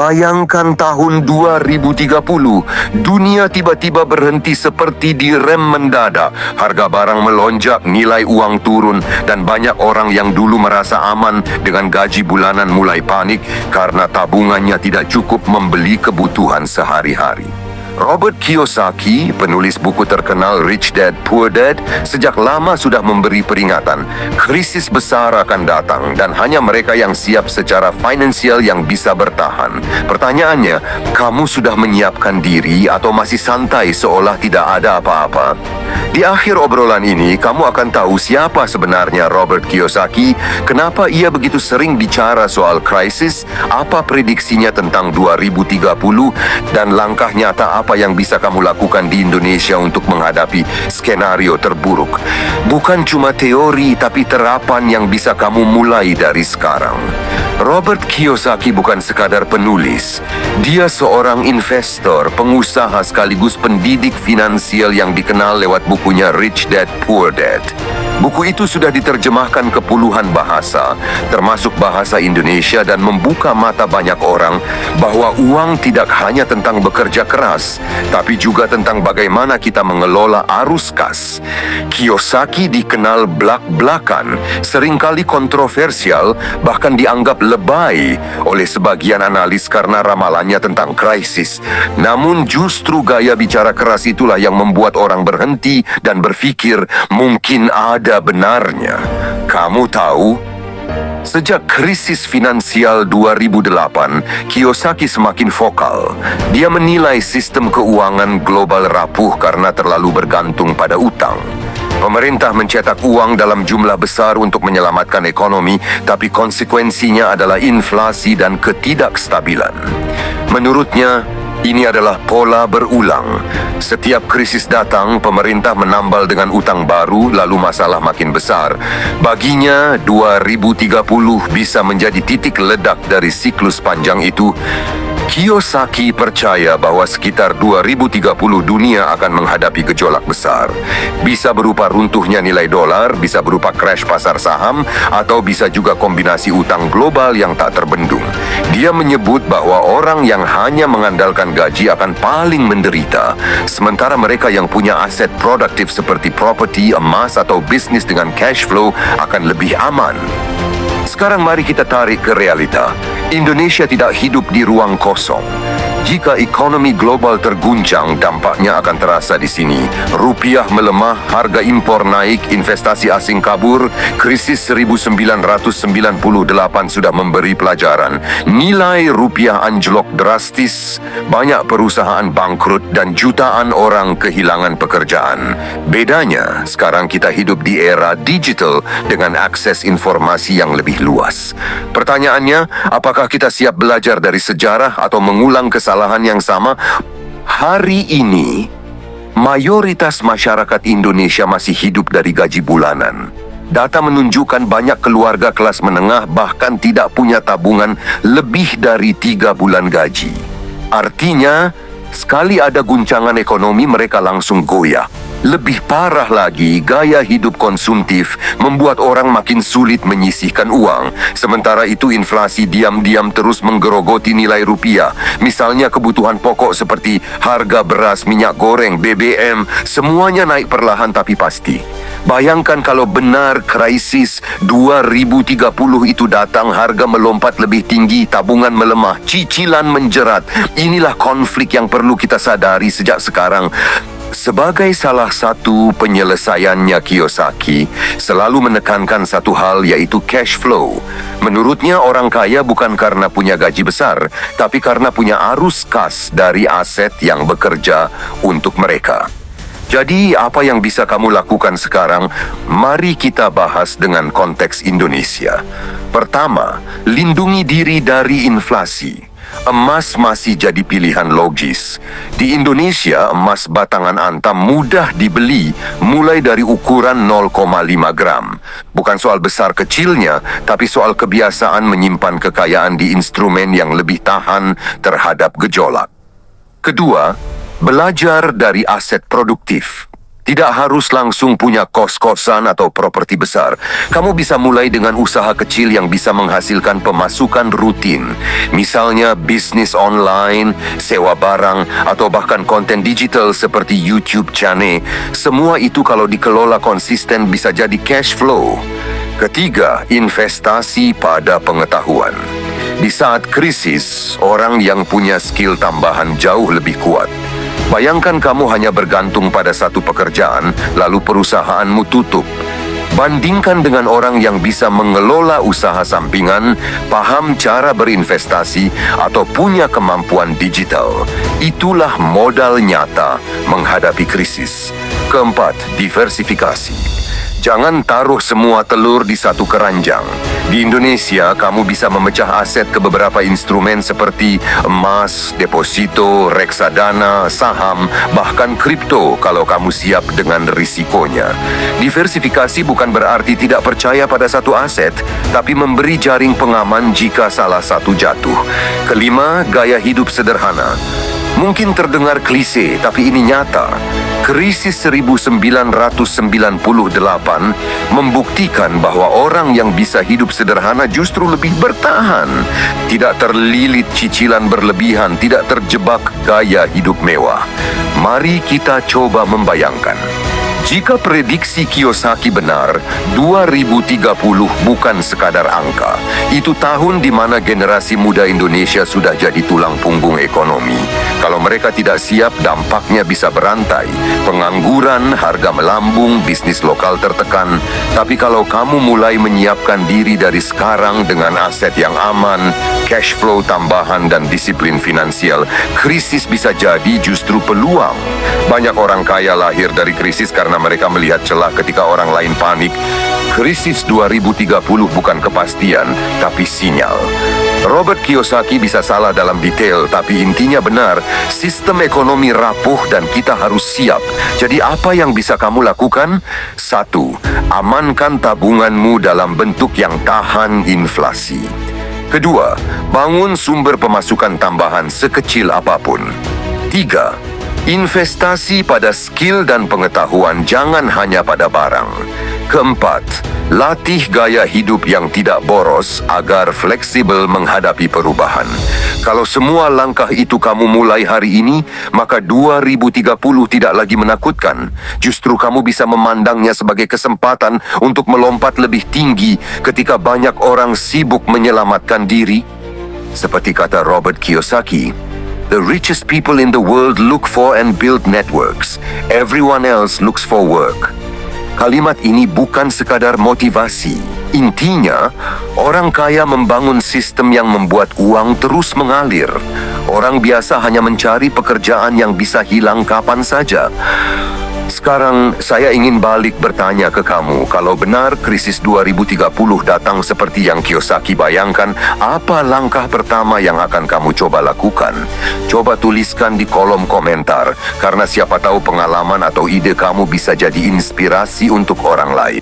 Bayangkan tahun 2030, dunia tiba-tiba berhenti seperti direm mendadak. Harga barang melonjak, nilai uang turun, dan banyak orang yang dulu merasa aman dengan gaji bulanan mulai panik karena tabungannya tidak cukup membeli kebutuhan sehari-hari. Robert Kiyosaki, penulis buku terkenal Rich Dad Poor Dad, sejak lama sudah memberi peringatan. Krisis besar akan datang dan hanya mereka yang siap secara finansial yang bisa bertahan. Pertanyaannya, kamu sudah menyiapkan diri atau masih santai seolah tidak ada apa-apa? Di akhir obrolan ini, kamu akan tahu siapa sebenarnya Robert Kiyosaki, kenapa ia begitu sering bicara soal krisis, apa prediksinya tentang 2030, dan langkah nyata apa yang bisa kamu lakukan di Indonesia untuk menghadapi skenario terburuk. Bukan cuma teori, tapi terapan yang bisa kamu mulai dari sekarang. Robert Kiyosaki bukan sekadar penulis. Dia seorang investor, pengusaha sekaligus pendidik finansial yang dikenal lewat bukunya Rich Dad Poor Dad. Buku itu sudah diterjemahkan ke puluhan bahasa, termasuk bahasa Indonesia, dan membuka mata banyak orang bahwa uang tidak hanya tentang bekerja keras, tapi juga tentang bagaimana kita mengelola arus kas. Kiyosaki dikenal blak-blakan, seringkali kontroversial, bahkan dianggap lebay oleh sebagian analis karena ramalannya tentang krisis. Namun justru gaya bicara keras itulah yang membuat orang berhenti dan berpikir mungkin ada benarnya. Kamu tahu, sejak krisis finansial 2008, Kiyosaki semakin vokal. Dia menilai sistem keuangan global rapuh karena terlalu bergantung pada utang. Pemerintah mencetak uang dalam jumlah besar untuk menyelamatkan ekonomi, tapi konsekuensinya adalah inflasi dan ketidakstabilan. Menurutnya, ini adalah pola berulang. Setiap krisis datang, pemerintah menambal dengan utang baru, lalu masalah makin besar. Baginya, 2030 bisa menjadi titik ledak dari siklus panjang itu. Kiyosaki percaya bahwa sekitar 2030 dunia akan menghadapi gejolak besar. Bisa berupa runtuhnya nilai dolar, bisa berupa crash pasar saham, atau bisa juga kombinasi utang global yang tak terbendung. Dia menyebut bahwa orang yang hanya mengandalkan gaji akan paling menderita, sementara mereka yang punya aset produktif seperti properti, emas, atau bisnis dengan cash flow akan lebih aman. Sekarang mari kita tarik ke realita. Indonesia tidak hidup di ruang kosong. Jika ekonomi global terguncang, dampaknya akan terasa di sini. Rupiah melemah, harga impor naik, investasi asing kabur, krisis 1998 sudah memberi pelajaran. Nilai rupiah anjlok drastis, banyak perusahaan bangkrut dan jutaan orang kehilangan pekerjaan. Bedanya, sekarang kita hidup di era digital dengan akses informasi yang lebih luas. Pertanyaannya, apakah kita siap belajar dari sejarah atau mengulang kesalahan yang sama? Hari ini, mayoritas masyarakat Indonesia masih hidup dari gaji bulanan. Data menunjukkan banyak keluarga kelas menengah bahkan tidak punya tabungan lebih dari 3 bulan gaji. Artinya, sekali ada guncangan ekonomi mereka langsung goyah. Lebih parah lagi, gaya hidup konsumtif membuat orang makin sulit menyisihkan uang. Sementara itu inflasi diam-diam terus menggerogoti nilai rupiah. Misalnya kebutuhan pokok seperti harga beras, minyak goreng, BBM, semuanya naik perlahan tapi pasti. Bayangkan kalau benar krisis 2030 itu datang, harga melompat lebih tinggi, tabungan melemah, cicilan menjerat. Inilah konflik yang perlu kita sadari sejak sekarang. Sebagai salah satu penyelesaiannya, Kiyosaki selalu menekankan satu hal, yaitu cash flow. Menurutnya, orang kaya bukan karena punya gaji besar, tapi karena punya arus kas dari aset yang bekerja untuk mereka. Jadi, apa yang bisa kamu lakukan sekarang? Mari kita bahas dengan konteks Indonesia. Pertama, lindungi diri dari inflasi. Emas masih jadi pilihan logis. Di Indonesia, emas batangan antam mudah dibeli mulai dari ukuran 0,5 gram. Bukan soal besar kecilnya, tapi soal kebiasaan menyimpan kekayaan di instrumen yang lebih tahan terhadap gejolak. Kedua, belajar dari aset produktif. Tidak harus langsung punya kos-kosan atau properti besar. Kamu bisa mulai dengan usaha kecil yang bisa menghasilkan pemasukan rutin. Misalnya bisnis online, sewa barang, atau bahkan konten digital seperti YouTube channel. Semua itu kalau dikelola konsisten bisa jadi cash flow. Ketiga, investasi pada pengetahuan. Di saat krisis, orang yang punya skill tambahan jauh lebih kuat. Bayangkan kamu hanya bergantung pada satu pekerjaan, lalu perusahaanmu tutup. Bandingkan dengan orang yang bisa mengelola usaha sampingan, paham cara berinvestasi, atau punya kemampuan digital. Itulah modal nyata menghadapi krisis. Keempat, diversifikasi. Jangan taruh semua telur di satu keranjang. Di Indonesia, kamu bisa memecah aset ke beberapa instrumen seperti emas, deposito, reksadana, saham, bahkan kripto kalau kamu siap dengan risikonya. Diversifikasi bukan berarti tidak percaya pada satu aset, tapi memberi jaring pengaman jika salah satu jatuh. Kelima, gaya hidup sederhana. Mungkin terdengar klise, tapi ini nyata. Krisis 1998 membuktikan bahwa orang yang bisa hidup sederhana justru lebih bertahan. Tidak terlilit cicilan berlebihan, tidak terjebak gaya hidup mewah. Mari kita coba membayangkan. Jika prediksi Kiyosaki benar, 2030 bukan sekadar angka. Itu tahun di mana generasi muda Indonesia sudah jadi tulang punggung ekonomi. Kalau mereka tidak siap, dampaknya bisa berantai. Pengangguran, harga melambung, bisnis lokal tertekan. Tapi kalau kamu mulai menyiapkan diri dari sekarang dengan aset yang aman, cash flow tambahan, dan disiplin finansial, krisis bisa jadi justru peluang. Banyak orang kaya lahir dari krisis karena mereka melihat celah ketika orang lain panik. Krisis 2030 bukan kepastian, tapi sinyal. Robert Kiyosaki bisa salah dalam detail, tapi intinya benar. Sistem ekonomi rapuh dan kita harus siap. Jadi apa yang bisa kamu lakukan? 1. Amankan tabunganmu dalam bentuk yang tahan inflasi. Kedua, bangun sumber pemasukan tambahan sekecil apapun. 3. Investasi pada skill dan pengetahuan, jangan hanya pada barang. Keempat, latih gaya hidup yang tidak boros agar fleksibel menghadapi perubahan. Kalau semua langkah itu kamu mulai hari ini, maka 2030 tidak lagi menakutkan. Justru kamu bisa memandangnya sebagai kesempatan untuk melompat lebih tinggi ketika banyak orang sibuk menyelamatkan diri. Seperti kata Robert Kiyosaki, "The richest people in the world look for and build networks. Everyone else looks for work." Kalimat ini bukan sekadar motivasi. Intinya, orang kaya membangun sistem yang membuat uang terus mengalir. Orang biasa hanya mencari pekerjaan yang bisa hilang kapan saja. Sekarang saya ingin balik bertanya ke kamu, kalau benar krisis 2030 datang seperti yang Kiyosaki bayangkan, apa langkah pertama yang akan kamu coba lakukan? Coba tuliskan di kolom komentar, karena siapa tahu pengalaman atau ide kamu bisa jadi inspirasi untuk orang lain.